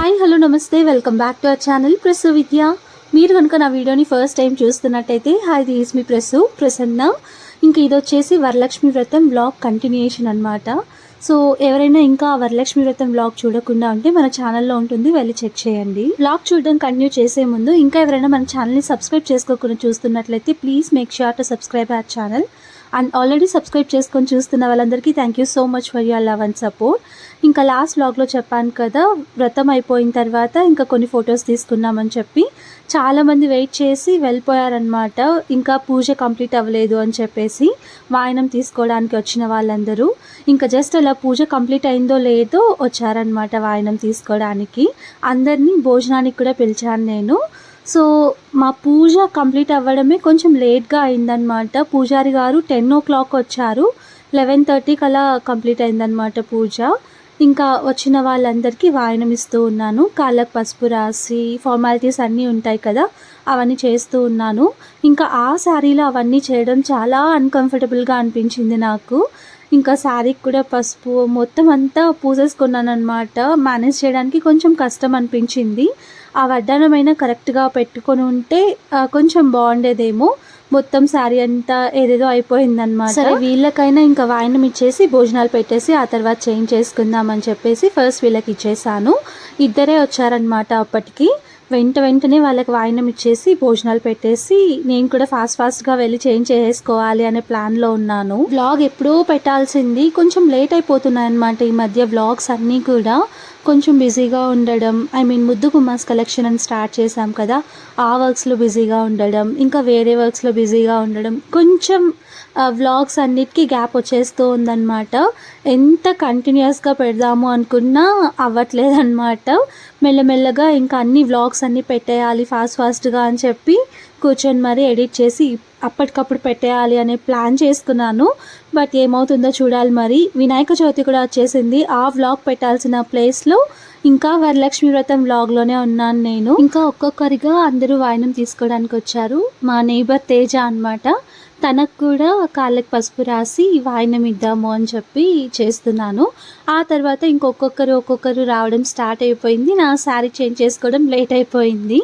Hi hello నమస్తే welcome back to our channel Prasu Vidya. మీరు కనుక నా వీడియోని ఫస్ట్ టైం చూస్తున్నట్టయితే హాయ్ దిస్ మీ ప్రసన్న. ఇంకా ఇది వచ్చేసి వరలక్ష్మి వ్రతం వ్లాగ్ కంటిన్యూయేషన్ అనమాట. సో ఎవరైనా ఇంకా వరలక్ష్మి వ్రతం వ్లాగ్ చూడకుండా ఉంటే మన ఛానల్లో ఉంటుంది, వెళ్ళి చెక్ చేయండి. వ్లాగ్ చూడడం కంటిన్యూ చేసే ముందు ఇంకా ఎవరైనా మన ఛానల్ని సబ్స్క్రైబ్ చేసుకోకుండా చూస్తున్నట్లయితే please make sure to subscribe our channel. And already subscribe చేసుకొని చూస్తున్న వాళ్ళందరికీ thank you so much for your love and support. ఇంకా లాస్ట్ వ్లాగ్లో చెప్పాను కదా, వ్రతం అయిపోయిన తర్వాత ఇంకా కొన్ని ఫొటోస్ తీసుకున్నామని చెప్పి చాలామంది వెయిట్ చేసి వెళ్ళిపోయారనమాట. ఇంకా పూజ కంప్లీట్ అవ్వలేదు అని చెప్పేసి వాయనం తీసుకోవడానికి వచ్చిన వాళ్ళందరూ ఇంకా జస్ట్ అలా పూజ కంప్లీట్ అయిందో లేదో వచ్చారనమాట వాయనం తీసుకోవడానికి. అందరినీ భోజనానికి కూడా పిలిచాను నేను. సో మా పూజ కంప్లీట్ అవ్వడమే కొంచెం లేట్గా అయిందనమాట. పూజారి గారు 10 o'clock వచ్చారు, 11:30 అలా కంప్లీట్ అయిందనమాట పూజ. ఇంకా వచ్చిన వాళ్ళందరికీ వాయనం ఇస్తూ ఉన్నాను. కాళ్ళకు పసుపు రాసి ఫార్మాలిటీస్ అన్నీ ఉంటాయి కదా, అవన్నీ చేస్తూ ఉన్నాను. ఇంకా ఆ శారీలో అవన్నీ చేయడం చాలా అన్కంఫర్టబుల్గా అనిపించింది నాకు. ఇంకా శారీకి కూడా పసుపు మొత్తం అంతా పూసేసుకున్నాను అనమాట. మేనేజ్ చేయడానికి కొంచెం కష్టం అనిపించింది. ఆ వడ్డానమైనా కరెక్ట్గా పెట్టుకొని ఉంటే కొంచెం బాగుండేదేమో. మొత్తం శారీ అంతా ఏదేదో అయిపోయిందనమాట. సరే వీళ్ళకైనా ఇంకా వాయనం ఇచ్చేసి భోజనాలు పెట్టేసి ఆ తర్వాత చేంజ్ చేసుకుందామని చెప్పేసి ఫస్ట్ వీళ్ళకి ఇచ్చేసాను. ఇద్దరే వచ్చారనమాట అప్పటికి. వెంటనే వాళ్ళకి వాయనం ఇచ్చేసి భోజనాలు పెట్టేసి నేను కూడా ఫాస్ట్గా వెళ్ళి చేంజ్ చేసేసుకోవాలి అనే ప్లాన్లో ఉన్నాను. వ్లాగ్ ఎప్పుడూ పెట్టాల్సింది, కొంచెం లేట్ అయిపోతున్నాయి అనమాట ఈ మధ్య వ్లాగ్స్ అన్నీ కూడా. కొంచెం బిజీగా ఉండడం, ముద్దు గుమ్మాస్ కలెక్షన్ అని స్టార్ట్ చేశాం కదా, ఆ వర్క్స్లో బిజీగా ఉండడం, ఇంకా వేరే వర్క్స్లో బిజీగా ఉండడం, కొంచెం వ్లాగ్స్ అన్నిటికీ గ్యాప్ వచ్చేస్తూ ఉందన్నమాట. ఎంత కంటిన్యూస్గా పెడదాము అనుకున్నా అవ్వట్లేదన్నమాట. మెల్లమెల్లగా ఇంకా అన్ని వ్లాగ్స్ అన్నీ పెట్టేయాలి ఫాస్ట్గా అని చెప్పి కూర్చొని మరీ ఎడిట్ చేసి అప్పటికప్పుడు పెట్టేయాలి అనే ప్లాన్ చేసుకున్నాను. బట్ ఏమవుతుందో చూడాలి మరి. వినాయక చవితి కూడా వచ్చేసింది. ఆ వ్లాగ్ పెట్టాల్సిన ప్లేస్లో ఇంకా వరలక్ష్మి వ్రతం వ్లాగ్లోనే ఉన్నాను నేను. ఇంకా ఒక్కొక్కరిగా అందరూ వాయనం తీసుకోవడానికి వచ్చారు. మా నేబర్ తేజ అనమాట, తనకు కూడా కాళ్ళకి పసుపు రాసి వాయనం ఇద్దాము అని చెప్పి చేస్తున్నాను. ఆ తర్వాత ఒక్కొక్కరు రావడం స్టార్ట్ అయిపోయింది. నా శారీ చేంజ్ చేసుకోవడం లేట్ అయిపోయింది.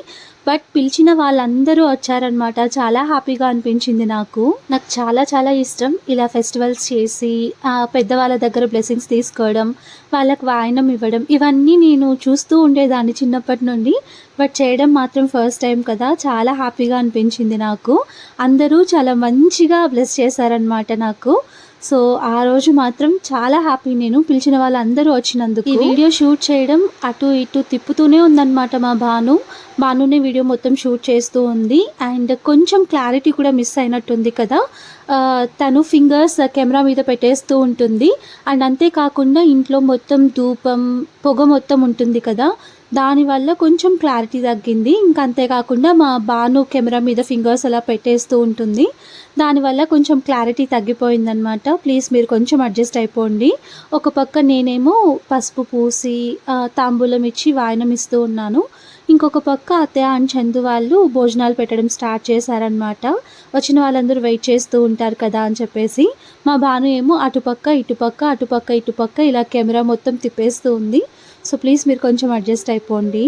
బట్ పిలిచిన వాళ్ళందరూ వచ్చారనమాట. చాలా హ్యాపీగా అనిపించింది నాకు. చాలా ఇష్టం ఇలా ఫెస్టివల్స్ చేసి పెద్దవాళ్ళ దగ్గర బ్లెస్సింగ్స్ తీసుకోవడం, వాళ్ళకి వాయనం ఇవ్వడం, ఇవన్నీ నేను చూస్తూ ఉండేదాన్ని చిన్నప్పటి నుండి. బట్ చేయడం మాత్రం ఫస్ట్ టైం కదా, చాలా హ్యాపీగా అనిపించింది నాకు. అందరూ చాలా మంచిగా బ్లెస్ చేశారనమాట నాకు. సో ఆ రోజు మాత్రం చాలా హ్యాపీ నేను, పిలిచిన వాళ్ళందరూ వచ్చినందుకు. ఈ వీడియో షూట్ చేయడం అటు ఇటు తిప్పుతూనే ఉందన్నమాట మా బానునే వీడియో మొత్తం షూట్ చేస్తూ ఉంది. అండ్ కొంచెం క్లారిటీ కూడా మిస్ అయినట్టుంది కదా, తను ఫింగర్స్ కెమెరా మీద పెట్టేస్తూ ఉంటుంది. అండ్ అంతేకాకుండా ఇంట్లో మొత్తం ధూపం పొగ మొత్తం ఉంటుంది కదా, దానివల్ల కొంచెం క్లారిటీ తగ్గింది. ఇంకా అంతేకాకుండా మా బాను కెమెరా మీద ఫింగర్స్ అలా పెట్టేస్తూ ఉంటుంది, దానివల్ల కొంచెం క్లారిటీ తగ్గిపోయిందనమాట. ప్లీజ్ మీరు కొంచెం అడ్జస్ట్ అయిపోండి. ఒక పక్క నేనేమో పసుపు పూసి తాంబూలం ఇచ్చి వాయనం ఇస్తూ ఉన్నాను. ఇంకొక పక్క అత్తయ్య అండ్ చందు వాళ్ళు భోజనాలు పెట్టడం స్టార్ట్ చేశారనమాట. వచ్చిన వాళ్ళందరూ వెయిట్ చేస్తూ ఉంటారు కదా అని చెప్పేసి. మా బాను ఏమో అటుపక్క ఇలా కెమెరా మొత్తం తిప్పేస్తూ ఉంది. సో ప్లీజ్ మీరు కొంచెం అడ్జస్ట్ అయిపోండి.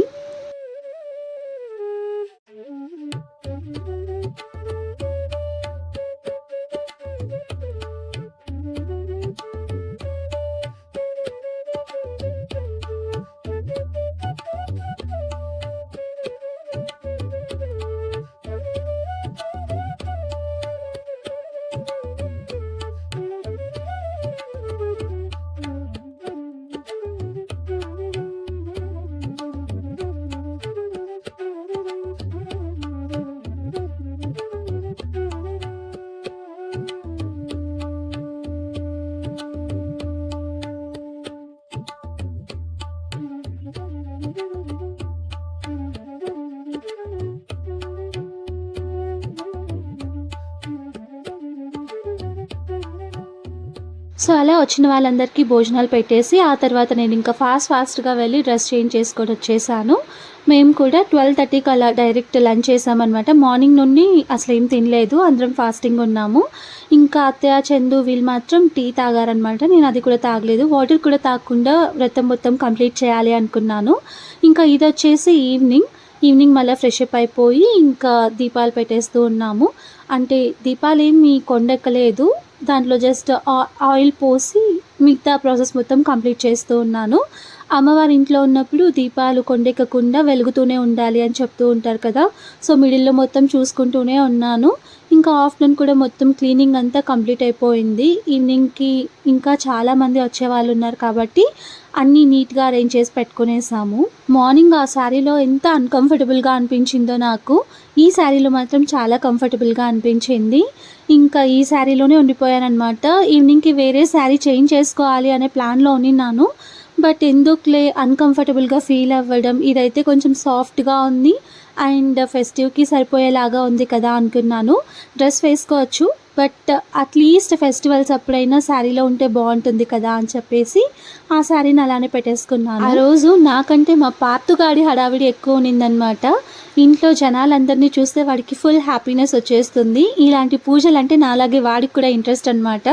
సో అలా వచ్చిన వాళ్ళందరికీ భోజనాలు పెట్టేసి ఆ తర్వాత నేను ఇంకా ఫాస్ట్గా వెళ్ళి డ్రెస్ చేంజ్ చేసుకొని వచ్చేసాను. మేము కూడా 12:30కి అలా డైరెక్ట్ లంచ్ చేసామన్నమాట. మార్నింగ్ నుండి అసలు ఏం తినలేదు, అందరం ఫాస్టింగ్ ఉన్నాము. ఇంకా అత్తయ్య చందు వీళ్ళు మాత్రం టీ తాగారనమాట. నేను అది కూడా తాగలేదు, వాటర్ కూడా తాగకుండా వ్రతం మొత్తం కంప్లీట్ చేయాలి అనుకున్నాను. ఇంకా ఇది వచ్చేసి ఈవినింగ్ మళ్ళీ ఫ్రెష్ అప్ అయిపోయి ఇంకా దీపాలు పెట్టేస్తూ ఉన్నాము. అంటే దీపాలు ఏమి కొండెక్కలేదు, దాంట్లో జస్ట్ ఆయిల్ పోసి మిగతా ప్రాసెస్ మొత్తం కంప్లీట్ చేస్తూ ఉన్నాను. అమ్మవారి ఇంట్లో ఉన్నప్పుడు దీపాలు కొండెక్కకుండా వెలుగుతూనే ఉండాలి అని చెప్తూ ఉంటారు కదా. సో మిడిల్లో మొత్తం చూసుకుంటూనే ఉన్నాను. ఇంకా ఆఫ్టర్నూన్ కూడా మొత్తం క్లీనింగ్ అంతా కంప్లీట్ అయిపోయింది. ఈవినింగ్కి ఇంకా చాలామంది వచ్చేవాళ్ళు ఉన్నారు కాబట్టి అన్నీ నీట్గా అరేంజ్ చేసి పెట్టుకునేసాము. మార్నింగ్ ఆ శారీలో ఎంత అన్కంఫర్టబుల్గా అనిపించిందో నాకు, ఈ శారీలో మాత్రం చాలా కంఫర్టబుల్గా అనిపించింది. ఇంకా ఈ శారీలోనే ఉండిపోయానమాట. ఈవినింగ్కి వేరే శారీ చేంజ్ చేసుకోవాలి అనే ప్లాన్లో ఉన్నాను. బట్ ఎందుకులే అన్కంఫర్టబుల్గా ఫీల్ అవ్వడం, ఇదైతే కొంచెం సాఫ్ట్గా ఉంది అండ్ ఫెస్టివ్కి సరిపోయేలాగా ఉంది కదా అనుకున్నాను. డ్రెస్ వేసుకోవచ్చు, బట్ అట్లీస్ట్ ఫెస్టివల్స్ అప్పుడైనా శారీలో ఉంటే బాగుంటుంది కదా అని చెప్పేసి ఆ శారీని అలానే పెట్టేసుకున్నాను. ఆ రోజు నాకంటే మా పార్తుగాడి హడావిడి ఎక్కువ ఉన్నిందనమాట. ఇంట్లో జనాలందరినీ చూస్తే వాడికి ఫుల్ హ్యాపీనెస్ వచ్చేస్తుంది. ఇలాంటి పూజలు అంటే నాలాగే వాడికి కూడా ఇంట్రెస్ట్ అనమాట.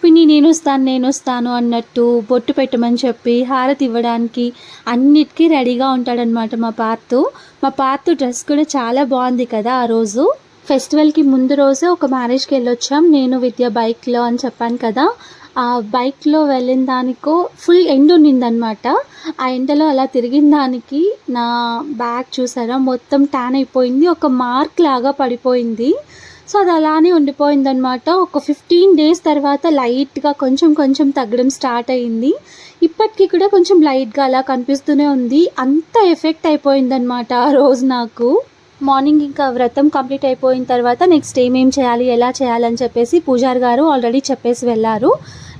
పిన్ని నేను వస్తాను అన్నట్టు బొట్టు పెట్టమని చెప్పి హారతి ఇవ్వడానికి అన్నిటికీ రెడీగా ఉంటాడనమాట మా పార్తు డ్రెస్ కూడా చాలా బాగుంది కదా. ఆ రోజు ఫెస్టివల్కి ముందు రోజే ఒక మ్యారేజ్కి వెళ్ళొచ్చాం, నేను విద్య బైక్లో అని చెప్పాను కదా. ఆ బైక్లో వెళ్ళిన దానికో ఫుల్ ఎండ్ ఉన్నిందనమాట. ఆ ఎండలో అలా తిరిగిన దానికి నా బ్యాగ్ చూసారా మొత్తం ట్యాన్ అయిపోయింది, ఒక మార్క్ లాగా పడిపోయింది. సో అది అలానే ఉండిపోయిందనమాట. ఒక 15 days తర్వాత లైట్గా కొంచెం తగ్గడం స్టార్ట్ అయ్యింది. ఇప్పటికీ కూడా కొంచెం లైట్గా అలా కనిపిస్తూనే ఉంది. అంత ఎఫెక్ట్ అయిపోయిందనమాట ఆ రోజు నాకు. మార్నింగ్ ఇంకా వ్రతం కంప్లీట్ అయిపోయిన తర్వాత నెక్స్ట్ ఏమేం చేయాలి, ఎలా చేయాలని చెప్పేసి పూజారి గారు ఆల్రెడీ చెప్పేసి వెళ్ళారు.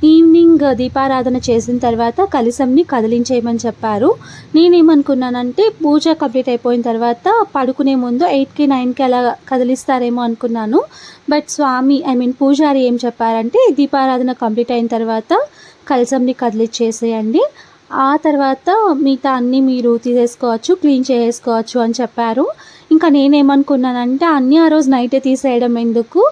ఈవినింగ్ దీపారాధన చేసిన తర్వాత కలశంని కదిలించేయమని చెప్పారు. నేనేమనుకున్నానంటే పూజ కంప్లీట్ అయిపోయిన తర్వాత పడుకునే ముందు 8కి 9కి అలా కదిలిస్తారేమో అనుకున్నాను. బట్ పూజారి ఏం చెప్పారంటే దీపారాధన కంప్లీట్ అయిన తర్వాత కలశంని కదిలిచ్చేసేయండి, ఆ తర్వాత మిగతా అన్నీ మీరు తీసేసుకోవచ్చు, క్లీన్ చేసుకోవచ్చు అని చెప్పారు. ఇంకా నేనేమనుకున్నానంటే అన్నీ ఆ రోజు నైటే తీసేయడం ఎందుకు,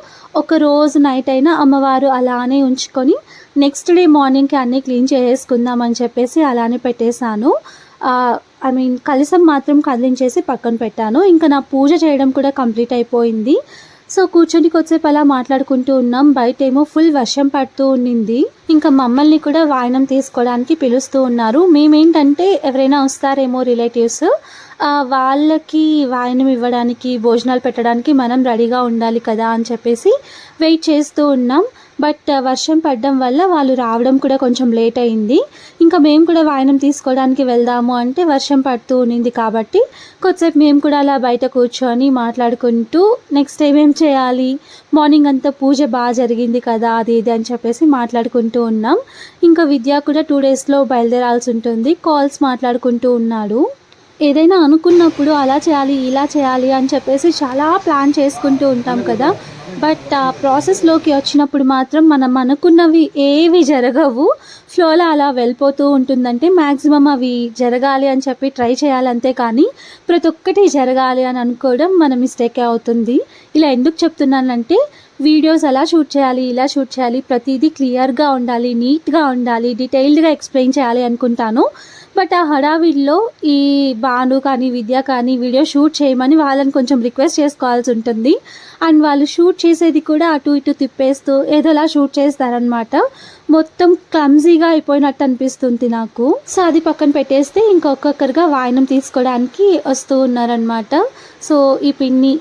ఒక రోజు నైట్ అయినా అమ్మవారు అలానే ఉంచుకొని నెక్స్ట్ డే మార్నింగ్కి అన్నీ క్లీన్ చేసుకుందామని చెప్పేసి అలానే పెట్టేశాను. కలశం మాత్రం కదిలించేసి పక్కన పెట్టాను. ఇంకా నా పూజ చేయడం కూడా కంప్లీట్ అయిపోయింది. సో కూర్చొని కొద్దిసేపు అలా మాట్లాడుకుంటూ ఉన్నాం. బయట ఏమో ఫుల్ వర్షం పడుతూ ఉన్నింది. ఇంకా మమ్మల్ని కూడా వాయనం తీసుకోవడానికి పిలుస్తూ ఉన్నారు. మేమేంటంటే ఎవరైనా వస్తారేమో రిలేటివ్స్, వాళ్ళకి వాయనం ఇవ్వడానికి భోజనాలు పెట్టడానికి మనం రెడీగా ఉండాలి కదా అని చెప్పేసి వెయిట్ చేస్తూ ఉన్నాం. బట్ వర్షం పడడం వల్ల వాళ్ళు రావడం కూడా కొంచెం లేట్ అయింది. ఇంకా మేము కూడా వాయనం తీసుకోవడానికి వెళ్దాము అంటే వర్షం పడుతూ ఉన్నింది కాబట్టి కొద్దిసేపు మేము కూడా అలా బయట కూర్చొని మాట్లాడుకుంటూ నెక్స్ట్ ఏమేం చేయాలి, మార్నింగ్ అంతా పూజ బాగా జరిగింది కదా అది ఇది అని చెప్పేసి మాట్లాడుకుంటూ ఉన్నాం. ఇంకా విద్య కూడా 2 daysలో బయలుదేరాల్సి ఉంటుంది, కాల్స్ మాట్లాడుకుంటూ ఉన్నాడు. ఏదైనా అనుకున్నప్పుడు అలా చేయాలి ఇలా చేయాలి అని చెప్పేసి చాలా ప్లాన్ చేసుకుంటూ ఉంటాం కదా. బట్ ఆ ప్రాసెస్లోకి వచ్చినప్పుడు మాత్రం మనం అనుకున్నవి ఏవి జరగవు, ఫ్లోలో అలా వెళ్ళిపోతూ ఉంటుందంటే మ్యాక్సిమం అవి జరగాలి అని చెప్పి ట్రై చేయాలంతే, కానీ ప్రతి ఒక్కటి జరగాలి అని అనుకోవడం మన మిస్టేకే అవుతుంది. ఇలా ఎందుకు చెప్తున్నానంటే వీడియోస్ అలా షూట్ చేయాలి ఇలా షూట్ చేయాలి, ప్రతిదీ క్లియర్గా ఉండాలి, నీట్గా ఉండాలి, డీటెయిల్డ్గా ఎక్స్ప్లెయిన్ చేయాలి అనుకుంటాను. బట్ ఆ హడావిడిలో ఈ భాను కానీ విద్య కానీ వీడియో షూట్ చేయమని వాళ్ళని కొంచెం రిక్వెస్ట్ చేసుకోవాల్సి ఉంటుంది. అండ్ వాళ్ళు షూట్ చేసేది కూడా అటు ఇటు తిప్పేస్తూ ఏదోలా షూట్ చేస్తారనమాట. మొత్తం క్లమ్జీగా అయిపోయినట్టు అనిపిస్తుంది నాకు. సో అది పక్కన పెట్టేస్తే ఇంకొకరిగా వాయనం తీసుకోవడానికి వస్తూ ఉన్నారనమాట. సో ఈ పిన్ని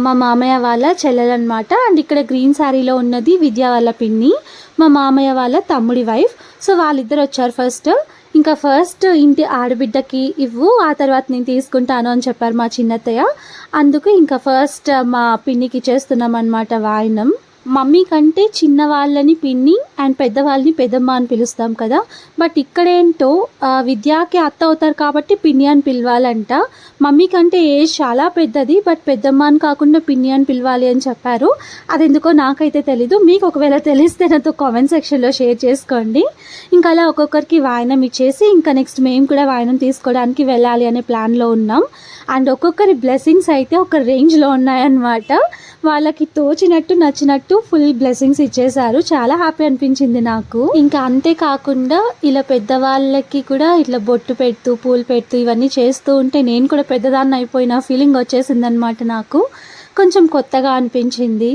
మా మామయ్య వాళ్ళ చెల్లెలన్నమాట. అండ్ ఇక్కడ గ్రీన్ శారీలో ఉన్నది విద్య వాళ్ళ పిన్ని, మా మామయ్య వాళ్ళ తమ్ముడి వైఫ్. సో వాళ్ళిద్దరు వచ్చారు ఫస్ట్ ఇంటి ఆడబిడ్డకి ఇవ్వు, ఆ తర్వాత నేను తీసుకుంటాను అని చెప్పారు మా చిన్నత్తయ్య. అందుకు ఇంకా ఫస్ట్ మా పిన్నికి ఇచ్చేస్తున్నాం అన్నమాట వాయనం. మమ్మీ కంటే చిన్న వాళ్ళని పిన్ని అండ్ పెద్దవాళ్ళని పెద్దమ్మ అని పిలుస్తాం కదా. బట్ ఇక్కడేంటో విద్యాకి అత్త అవుతారు కాబట్టి పిన్ని అని పిలవాలంట. మమ్మీ కంటే ఏజ్ చాలా పెద్దది, బట్ పెద్దమ్మ అని కాకుండా పిన్ని అని పిలవాలి అని చెప్పారు. అది ఎందుకో నాకైతే తెలీదు. మీకు ఒకవేళ తెలిస్తే నాతో కామెంట్ సెక్షన్లో షేర్ చేసుకోండి. ఇంకా అలా ఒక్కొక్కరికి వాయనం ఇచ్చేసి ఇంకా నెక్స్ట్ మేము కూడా వాయనం తీసుకోవడానికి వెళ్ళాలి అనే ప్లాన్లో ఉన్నాం. అండ్ ఒక్కొక్కరి బ్లెస్సింగ్స్ అయితే ఒక రేంజ్లో ఉన్నాయన్నమాట. వాళ్ళకి తోచినట్టు నచ్చినట్టు ఫుల్ బ్లెస్సింగ్స్ ఇచ్చేశారు. చాలా హ్యాపీ అనిపించింది నాకు. ఇంకా అంతేకాకుండా ఇలా పెద్దవాళ్ళకి కూడా ఇట్లా బొట్టు పెడుతూ పూలు పెడుతూ ఇవన్నీ చేస్తూ ఉంటే నేను కూడా పెద్దదాన్ని అయిపోయిన ఫీలింగ్ వచ్చేసింది అనమాట. నాకు కొంచెం కొత్తగా అనిపించింది.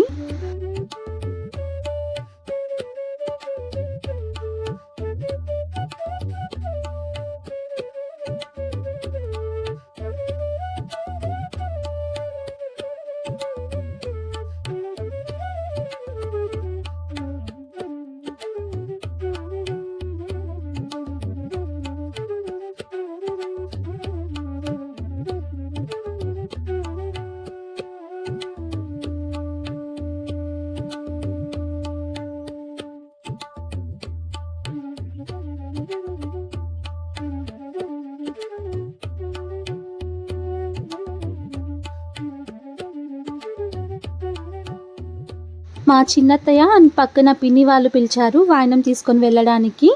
మా చిన్నత్తయ్య అండ్ పక్కన పిన్ని వాళ్ళు పిలిచారు వాయనం తీసుకొని వెళ్ళడానికి.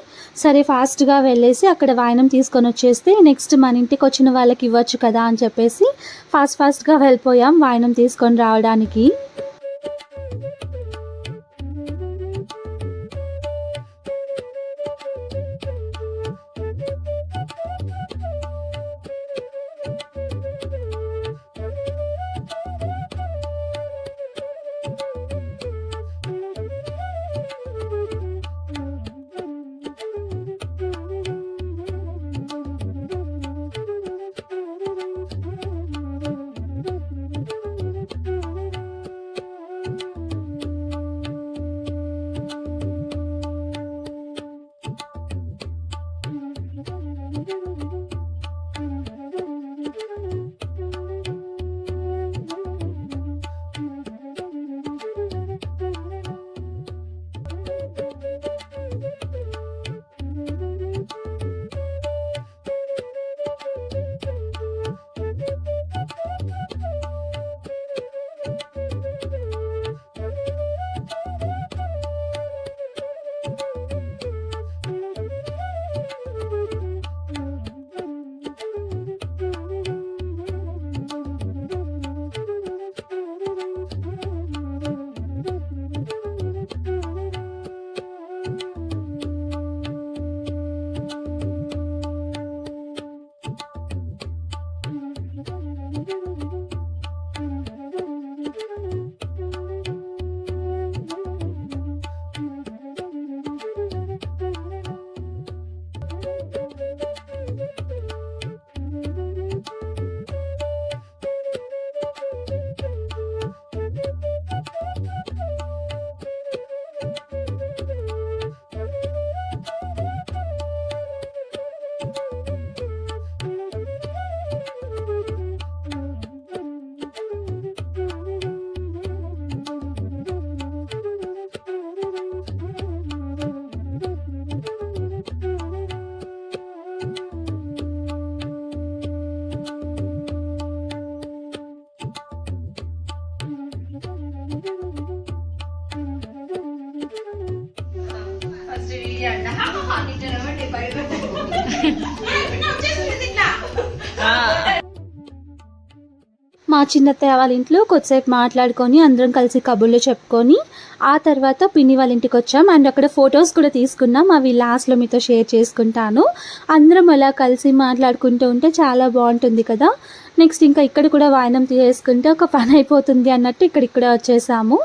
సరే ఫాస్ట్గా వెళ్ళేసి అక్కడ వాయనం తీసుకొని వచ్చేస్తే నెక్స్ట్ మన ఇంటికి వచ్చిన వాళ్ళకి ఇవ్వచ్చు కదా అని చెప్పేసి ఫాస్ట్గా వెళ్ళిపోయాం వాయనం తీసుకొని రావడానికి. మా చిన్నత్తయ్య వాళ్ళ ఇంట్లో కొద్దిసేపు మాట్లాడుకొని అందరం కలిసి కబుర్లు చెప్పుకొని ఆ తర్వాత పిన్ని వాళ్ళ ఇంటికి వచ్చాం. అండ్ అక్కడ ఫొటోస్ కూడా తీసుకున్నాం. అవి లాస్ట్లో మీతో షేర్ చేసుకుంటాను. అందరం అలా కలిసి మాట్లాడుకుంటూ ఉంటే చాలా బాగుంటుంది కదా. నెక్స్ట్ ఇంకా ఇక్కడ కూడా వాయనం చేసుకుంటే ఒక పని అయిపోతుంది అన్నట్టు ఇక్కడ వచ్చేసాము.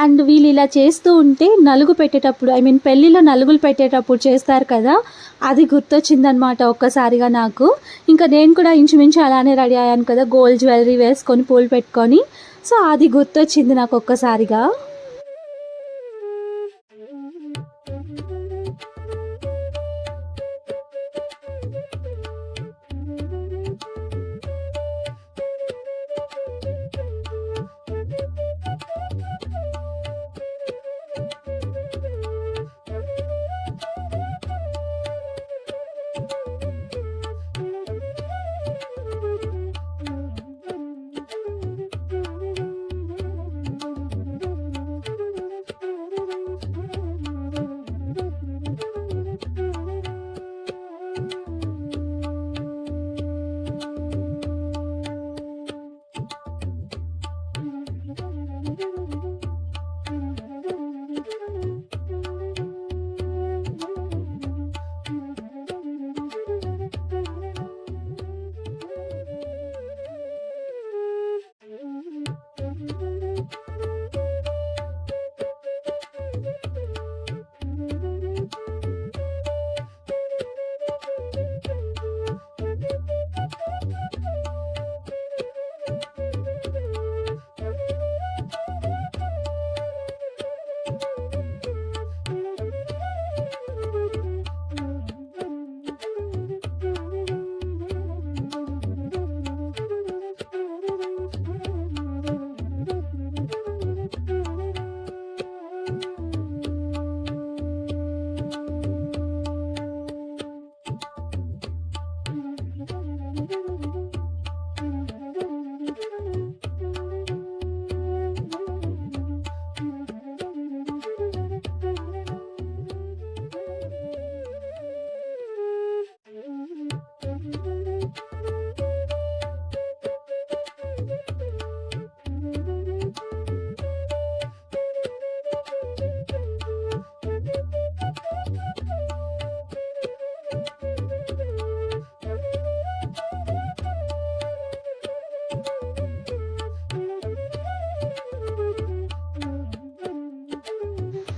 అండ్ వీళ్ళు ఇలా చేస్తూ ఉంటే నలుగు పెట్టేటప్పుడు పెళ్ళిలో నలుగులు పెట్టేటప్పుడు చేస్తారు కదా, అది గుర్తొచ్చిందనమాట ఒక్కసారిగా నాకు. ఇంకా నేను కూడా ఇంచుమించు అలానే రెడీ అయ్యాను కదా, గోల్డ్ జ్యువెలరీ వేసుకొని పూలు పెట్టుకొని. సో అది గుర్తొచ్చింది నాకు ఒక్కసారిగా.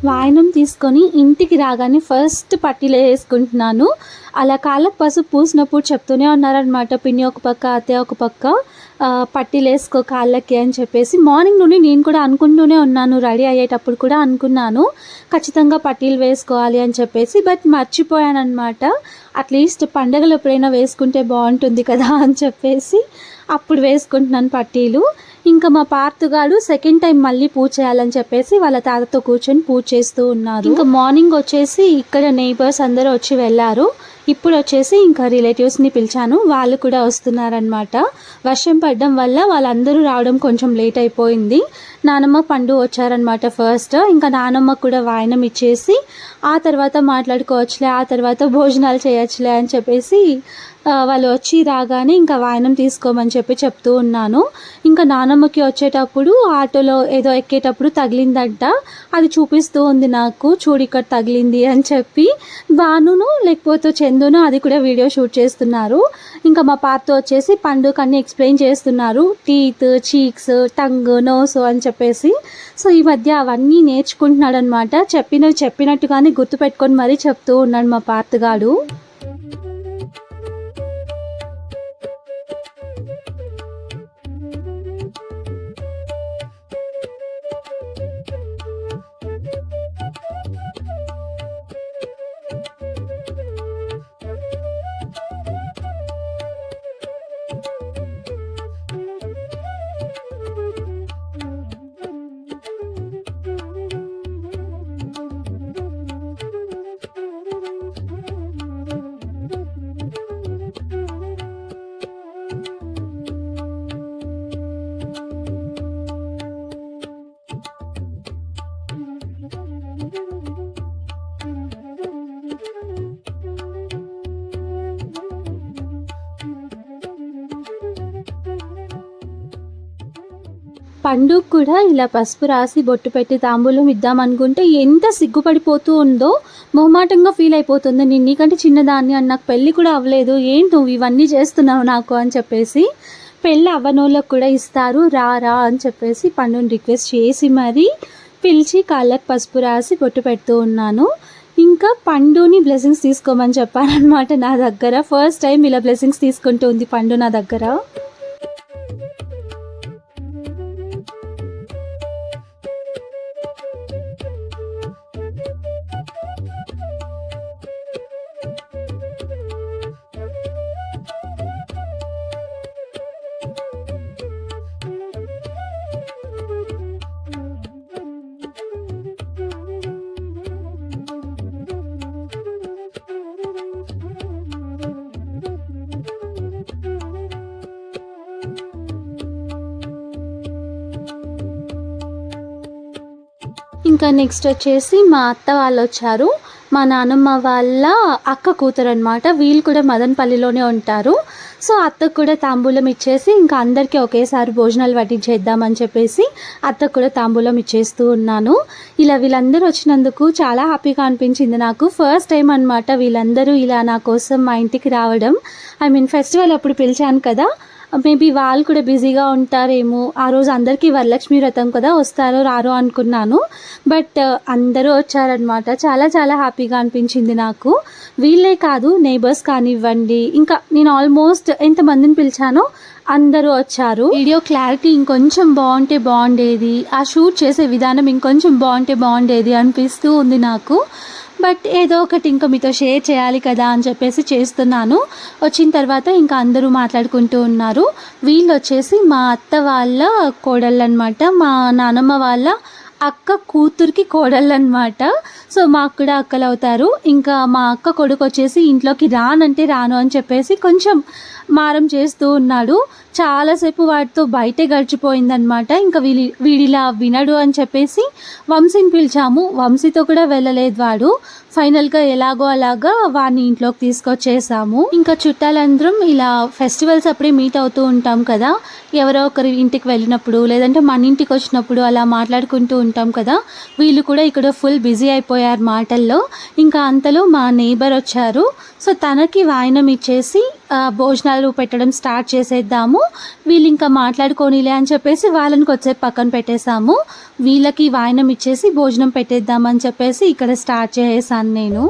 వాయనం తీసుకొని ఇంటికి రాగానే ఫస్ట్ పట్టీలు వేసుకుంటున్నాను. అలా కాళ్ళకు పసుపు పూసినప్పుడు చెప్తూనే ఉన్నారనమాట, పిన్ని ఒక పక్క అత్తయ్య ఒక పక్క పట్టీలు వేసుకో కాళ్ళకి అని చెప్పేసి. మార్నింగ్ నుండి నేను కూడా అనుకుంటూనే ఉన్నాను, రెడీ అయ్యేటప్పుడు కూడా అనుకున్నాను ఖచ్చితంగా పట్టీలు వేసుకోవాలి అని చెప్పేసి. బట్ మర్చిపోయానమాట. అట్లీస్ట్ పండగలు ఎప్పుడైనా వేసుకుంటే బాగుంటుంది కదా అని చెప్పేసి అప్పుడు వేసుకుంటున్నాను పట్టీలు. ఇంకా మా పార్తుగాడు సెకండ్ టైం మళ్ళీ పూజ చేయాలని చెప్పేసి వాళ్ళ తాతతో కూర్చొని పూజ చేస్తూ ఉన్నారు. ఇంకా మార్నింగ్ వచ్చేసి ఇక్కడ నైబర్స్ అందరూ వచ్చి వెళ్ళారు. ఇప్పుడు వచ్చేసి ఇంకా రిలేటివ్స్ని పిలిచాను, వాళ్ళు కూడా వస్తున్నారనమాట. వర్షం పడడం వల్ల వాళ్ళందరూ రావడం కొంచెం లేట్ అయిపోయింది. నానమ్మ పండు వచ్చారనమాట ఫస్ట్. ఇంకా నానమ్మ కూడా వాయనం ఇచ్చేసి ఆ తర్వాత మాట్లాడుకోవచ్చులే, ఆ తర్వాత భోజనాలు చేయొచ్చులే అని చెప్పేసి వాళ్ళు వచ్చి రాగానే ఇంకా వాయనం తీసుకోమని చెప్తూ ఉన్నాను. ఇంకా నానమ్మకి వచ్చేటప్పుడు ఆటోలో ఏదో ఎక్కేటప్పుడు తగిలిందంట, అది చూపిస్తూ ఉంది నాకు, చూడు ఇక్కడ తగిలింది అని చెప్పి. బానును లేకపోతే చందును అది కూడా వీడియో షూట్ చేస్తున్నారు. ఇంకా మా పాపతో వచ్చేసి పండుగ ఎక్స్ప్లెయిన్ చేస్తున్నారు, టీత్, చీక్స్, టంగ్, నోస్ అని చెప్పేసి. సో ఈ మధ్య అవన్నీ నేర్చుకుంటున్నాడు అనమాట. చెప్పినట్టుగానే గుర్తుపెట్టుకొని మరీ చెప్తూ ఉన్నాడు మా పార్తగాడు. పండు కూడా ఇలా పసుపు రాసి బొట్టు పెట్టి తాంబూలం ఇద్దామనుకుంటే ఎంత సిగ్గుపడిపోతూ ఉందో, మొహమాటంగా ఫీల్ అయిపోతుంది. నేను నీకంటే చిన్నదాన్ని అని, నాకు పెళ్ళి కూడా అవ్వలేదు, ఏంటి నువ్వు ఇవన్నీ చేస్తున్నావు నాకు అని చెప్పేసి. పెళ్ళి అవ్వనోళ్ళకు కూడా ఇస్తారు, రా రా అని చెప్పేసి పండుని రిక్వెస్ట్ చేసి మరీ పిలిచి కాళ్ళకు పసుపు రాసి బొట్టు పెడుతూ ఉన్నాను. ఇంకా పండుని బ్లెస్సింగ్స్ తీసుకోమని చెప్పానమాట నా దగ్గర. ఫస్ట్ టైం ఇలా బ్లెస్సింగ్స్ తీసుకుంటూ ఉంది పండు నా దగ్గర. ఇంకా నెక్స్ట్ వచ్చేసి మా అత్త వాళ్ళు వచ్చారు, మా నాన్నమ్మ వాళ్ళ అక్క కూతురు అనమాట. వీళ్ళు కూడా మదనపల్లిలోనే ఉంటారు. సో అత్తకు కూడా తాంబూలం ఇచ్చేసి ఇంకా అందరికీ ఒకేసారి భోజనాలు వడ్డించేద్దామని చెప్పేసి అత్తకు కూడా తాంబూలం ఇచ్చేస్తూ ఉన్నాను. ఇలా వీళ్ళందరూ వచ్చినందుకు చాలా హ్యాపీగా అనిపించింది నాకు. ఫస్ట్ టైం అనమాట వీళ్ళందరూ ఇలా నా కోసం మా ఇంటికి రావడం. ఫెస్టివల్ అప్పుడు పిలిచాను కదా, మేబీ వాళ్ళు కూడా బిజీగా ఉంటారేమో, ఆ రోజు అందరికీ వరలక్ష్మి వ్రతం కదా, వస్తారో రారో అనుకున్నాను. బట్ అందరూ వచ్చారనమాట. చాలా చాలా హ్యాపీగా అనిపించింది నాకు. వీళ్ళే కాదు, నైబర్స్ కానివ్వండి, ఇంకా నేను ఆల్మోస్ట్ ఎంతమందిని పిలిచానో అందరూ వచ్చారు. వీడియో క్లారిటీ ఇంకొంచెం బాగుంటే బాగుండేది, ఆ షూట్ చేసే విధానం ఇంకొంచెం బాగుంటే బాగుండేది అనిపిస్తూ ఉంది నాకు. బట్ ఏదో ఒకటి ఇంకా మీతో షేర్ చేయాలి కదా అని చెప్పేసి చేస్తున్నాను. వచ్చిన తర్వాత ఇంకా అందరూ మాట్లాడుకుంటూ ఉన్నారు. వీళ్ళు వచ్చేసి మా అత్త వాళ్ళ కోడళ్ళు అనమాట, మా నానమ్మ వాళ్ళ అక్క కూతురికి కోడళ్ళనమాట. సో మాకు కూడా అక్కలు అవుతారు. ఇంకా మా అక్క కొడుకు వచ్చేసి ఇంట్లోకి రానంటే రాను అని చెప్పేసి కొంచెం మారం చేస్తూ ఉన్నాడు. చాలాసేపు వాడితో బయటే గడిచిపోయిందనమాట. ఇంకా వీడిలా వినడు అని చెప్పేసి వంశీని పిలిచాము. వంశీతో కూడా వెళ్ళలేదు వాడు. ఫైనల్గా ఎలాగో అలాగా వాడిని ఇంట్లోకి తీసుకొచ్చేసాము. ఇంకా చుట్టాలందరం ఇలా ఫెస్టివల్స్ అప్పుడే మీట్ అవుతూ ఉంటాం కదా, ఎవరో ఒకరి ఇంటికి వెళ్ళినప్పుడు లేదంటే మన ఇంటికి వచ్చినప్పుడు అలా మాట్లాడుకుంటూ ఉంటాం కదా. వీళ్ళు కూడా ఇక్కడ ఫుల్ బిజీ అయిపోయారు మాటల్లో. ఇంకా అంతలో మా నేబర్ వచ్చారు. సో తనకి వాయినం ఇచ్చేసి భోజనాలు పెట్టడం స్టార్ట్ చేసేద్దాము, వీళ్ళు ఇంకా మాట్లాడుకోనిలే అని చెప్పేసి వాళ్ళని కొద్దిసేపు పక్కన పెట్టేశాము. వీళ్ళకి వాయినం ఇచ్చేసి భోజనం పెట్టేద్దామని చెప్పేసి ఇక్కడ స్టార్ట్ చేసేసాను నేను.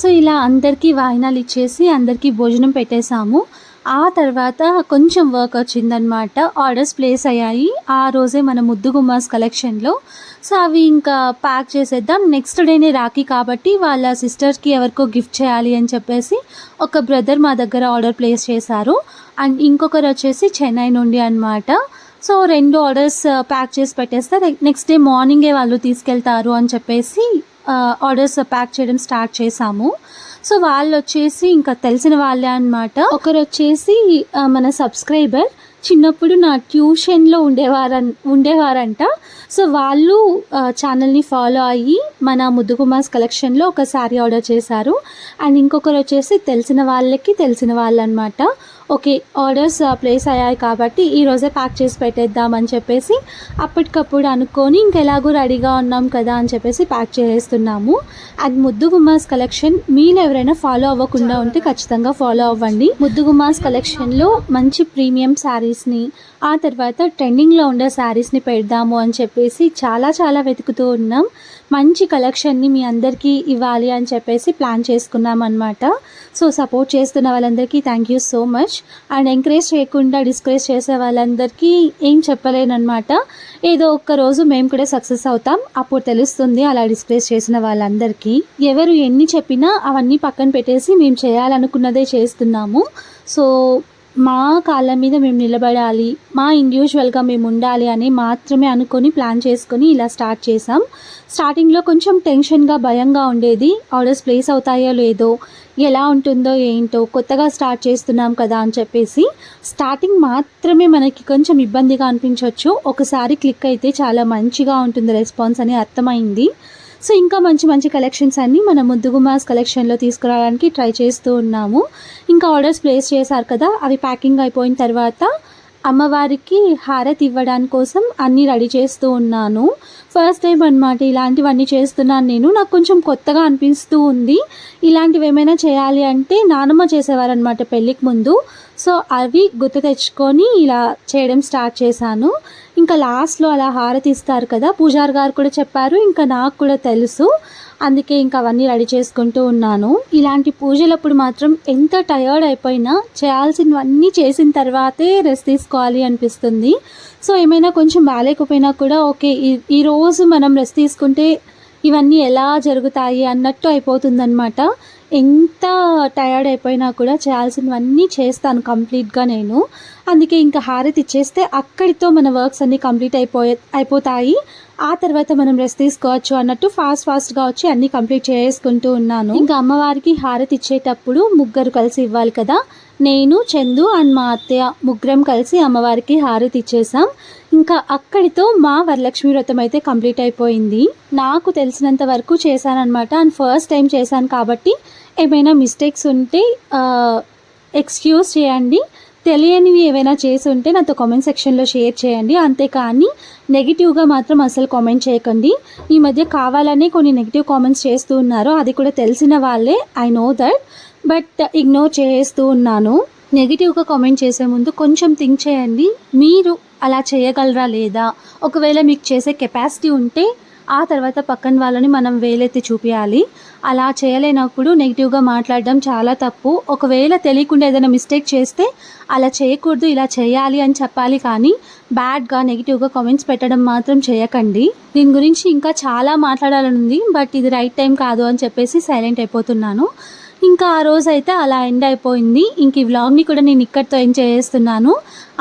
సో ఇలా అందరికీ వాయినాలు ఇచ్చేసి అందరికీ భోజనం పెట్టేశాము. ఆ తర్వాత కొంచెం వర్క్ వచ్చిందనమాట. ఆర్డర్స్ ప్లేస్ అయ్యాయి ఆ రోజే మన ముద్దు గుమ్మాస్ కలెక్షన్లో. సో అవి ఇంకా ప్యాక్ చేసేద్దాం. నెక్స్ట్ డేనే రాఖీ కాబట్టి వాళ్ళ సిస్టర్స్కి ఎవరికో గిఫ్ట్ చేయాలి అని చెప్పేసి ఒక బ్రదర్ మా దగ్గర ఆర్డర్ ప్లేస్ చేశారు. అండ్ ఇంకొకరు వచ్చేసి చెన్నై నుండి అనమాట. సో 2 ఆర్డర్స్ ప్యాక్ చేసి పెట్టేస్తే నెక్స్ట్ డే మార్నింగే వాళ్ళు తీసుకెళ్తారు అని చెప్పేసి ఆర్డర్స్ ప్యాక్ చేయడం స్టార్ట్ చేసాము. సో వాళ్ళు వచ్చేసి ఇంకా తెలిసిన వాళ్ళే అనమాట. ఒకరు వచ్చేసి మన సబ్స్క్రైబర్, చిన్నప్పుడు నా ట్యూషన్లో ఉండేవారంట. సో వాళ్ళు ఛానల్ని ఫాలో అయ్యి మన ముద్దు గుమ్మాస్ కలెక్షన్లో ఒక శారీ ఆర్డర్ చేశారు. అండ్ ఇంకొకరు వచ్చేసి తెలిసిన వాళ్ళు అనమాట. ఓకే, ఆర్డర్స్ ప్లేస్ అయ్యాయి కాబట్టి ఈరోజే ప్యాక్ చేసి పెట్టేద్దామని చెప్పేసి అప్పటికప్పుడు అనుకొని ఇంకెలాగో రెడీగా ఉన్నాం కదా అని చెప్పేసి ప్యాక్ చేస్తున్నాము. అండ్ ముద్దు గుమ్మాస్ కలెక్షన్ మీరు ఎవరైనా ఫాలో అవ్వకుండా ఉంటే ఖచ్చితంగా ఫాలో అవ్వండి. ముద్దు గుమ్మాస్ కలెక్షన్లో మంచి ప్రీమియం శారీస్ని, ఆ తర్వాత ట్రెండింగ్లో ఉండే శారీస్ని పెడదాము అని చెప్పేసి చాలా వెతుకుతూ ఉన్నాం. మంచి కలెక్షన్ని మీ అందరికీ ఇవ్వాలి అని చెప్పేసి ప్లాన్ చేసుకున్నాం అనమాట. సో సపోర్ట్ చేస్తున్న వాళ్ళందరికీ thank you so much. And encourage చేయకుండా డిస్కరేజ్ చేసే వాళ్ళందరికీ ఏం చెప్పలేనమాట. ఏదో ఒక్క రోజు మేము కూడా సక్సెస్ అవుతాం, అప్పుడు తెలుస్తుంది అలా డిస్కరేజ్ చేసిన వాళ్ళందరికీ. ఎవరు ఎన్ని చెప్పినా అవన్నీ పక్కన పెట్టేసి మేము చేయాలనుకున్నదే చేస్తున్నాము. సో మా కాళ్ళ మీద మేము నిలబడాలి, మా ఇండివిజువల్గా మేము ఉండాలి అని మాత్రమే అనుకొని ప్లాన్ చేసుకొని ఇలా స్టార్ట్ చేసాం. స్టార్టింగ్లో కొంచెం టెన్షన్గా భయంగా ఉండేది. ఆర్డర్స్ ప్లేస్ అవుతాయో లేదో, ఎలా ఉంటుందో ఏంటో, కొత్తగా స్టార్ట్ చేస్తున్నాం కదా అని చెప్పేసి స్టార్టింగ్ మాత్రమే మనకి కొంచెం ఇబ్బందిగా అనిపించవచ్చు. ఒకసారి క్లిక్ అయితే చాలా మంచిగా ఉంటుంది రెస్పాన్స్ అని అర్థమైంది. సో ఇంకా మంచి కలెక్షన్స్ అన్నీ మన ముద్దు గుమ్మాస్ కలెక్షన్లో తీసుకురావడానికి ట్రై చేస్తూ ఉన్నాము. ఇంకా ఆర్డర్స్ ప్లేస్ చేశారు కదా, అవి ప్యాకింగ్ అయిపోయిన తర్వాత అమ్మవారికి హారతి ఇవ్వడానికి కోసం అన్నీ రెడీ చేస్తూ ఉన్నాను. ఫస్ట్ టైం అనమాట ఇలాంటివన్నీ చేస్తున్నాను నేను. నాకు కొంచెం కొత్తగా అనిపిస్తూ ఉంది. ఇలాంటివి ఏమైనా చేయాలి అంటే నానమ్మ చేసేవారనమాట పెళ్ళికి ముందు. సో అవి గుర్తు తెచ్చుకొని ఇలా చేయడం స్టార్ట్ చేశాను. ఇంకా లాస్ట్లో అలా హారతి ఇస్తారు కదా, పూజారి గారు కూడా చెప్పారు, ఇంకా నాకు కూడా తెలుసు. అందుకే ఇంకా అవన్నీ రెడీ చేసుకుంటూ ఉన్నాను. ఇలాంటి పూజలప్పుడు మాత్రం ఎంత టయర్డ్ అయిపోయినా చేయాల్సినవన్నీ చేసిన తర్వాతే రెస్ట్ తీసుకోవాలి అనిపిస్తుంది. సో ఏమైనా కొంచెం బాగాలేకపోయినా కూడా ఓకే, ఈరోజు మనం రెస్ట్ తీసుకుంటే ఇవన్నీ ఎలా జరుగుతాయి అన్నట్టు అయిపోతుందన్నమాట. ఎంత టయర్డ్ అయిపోయినా కూడా చేయాల్సినవన్నీ చేస్తాను కంప్లీట్గా నేను. అందుకే ఇంకా హారతి ఇచ్చేస్తే అక్కడితో మన వర్క్స్ అన్నీ కంప్లీట్ అయిపోతాయి. ఆ తర్వాత మనం రెస్ట్ తీసుకోవచ్చు అన్నట్టు ఫాస్ట్గా వచ్చి అన్నీ కంప్లీట్ చేసుకుంటూ ఉన్నాను. ఇంకా అమ్మవారికి హారతి ఇచ్చేటప్పుడు ముగ్గురు కలిసి ఇవ్వాలి కదా, నేను, చందు అండ్ మా అత్తయ్య ముగ్గురం కలిసి అమ్మవారికి హారతి ఇచ్చేసాం. ఇంకా అక్కడితో మా వరలక్ష్మి వ్రతం అయితే కంప్లీట్ అయిపోయింది. నాకు తెలిసినంత వరకు చేశానన్నమాట. అండ్ ఫస్ట్ టైం చేశాను కాబట్టి ఏమైనా మిస్టేక్స్ ఉంటే ఎక్స్క్యూజ్ చేయండి. తెలియనివి ఏవైనా చేసి ఉంటే నాతో కామెంట్ సెక్షన్లో షేర్ చేయండి. అంతేకాని నెగిటివ్గా మాత్రం అసలు కామెంట్ చేయకండి. ఈ మధ్య కావాలనే కొన్ని నెగిటివ్ కామెంట్స్ చేస్తూ ఉన్నారు, అది కూడా తెలిసిన వాళ్ళే, I know that, but ignore చేస్తూ ఉన్నాను. నెగిటివ్గా కామెంట్ చేసే ముందు కొంచెం థింక్ చేయండి, మీరు అలా చేయగలరా లేదా. ఒకవేళ మీకు చేసే కెపాసిటీ ఉంటే ఆ తర్వాత పక్కన వాళ్ళని మనం వేలెత్తి చూపించాలి. అలా చేయలేనప్పుడు నెగిటివ్గా మాట్లాడడం చాలా తప్పు. ఒకవేళ తెలియకుండా ఏదైనా మిస్టేక్ చేస్తే అలా చేయకూడదు, ఇలా చేయాలి అని చెప్పాలి, కానీ బ్యాడ్గా నెగిటివ్గా కామెంట్స్ పెట్టడం మాత్రం చేయకండి. దీని గురించి ఇంకా చాలా మాట్లాడాలని ఉంది, బట్ ఇది రైట్ టైం కాదు అని చెప్పేసి సైలెంట్ అయిపోతున్నాను. ఇంకా ఆ రోజు అయితే అలా ఎండ్ అయిపోయింది. ఇంక ఈ వ్లాగ్ని కూడా నేను ఇక్కడితో ఎంజాయ్ చేస్తున్నాను.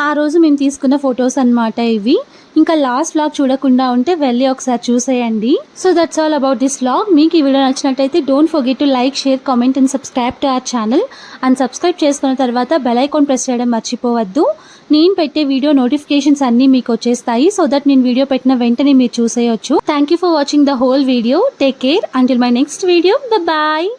ఆ రోజు మేము తీసుకున్న ఫొటోస్ అన్నమాట ఇవి. ఇంకా లాస్ట్ వ్లాగ్ చూడకుండా ఉంటే వెళ్ళి ఒకసారి చూసేయండి. So that's all about this vlog. మీకు ఈ వీడియో నచ్చినట్టయితే don't forget to like, share, comment and subscribe to our channel. And subscribe చేసుకున్న తర్వాత బెల్ ఐకాన్ ప్రెస్ చేయడం మర్చిపోవద్దు. నేను పెట్టే వీడియో నోటిఫికేషన్స్ అన్నీ మీకు వచ్చేస్తాయి, సో దట్ నేను వీడియో పెట్టిన వెంటనే మీరు చూసేయొచ్చు. Thank you for watching the whole video. Take care until my next video. Bye.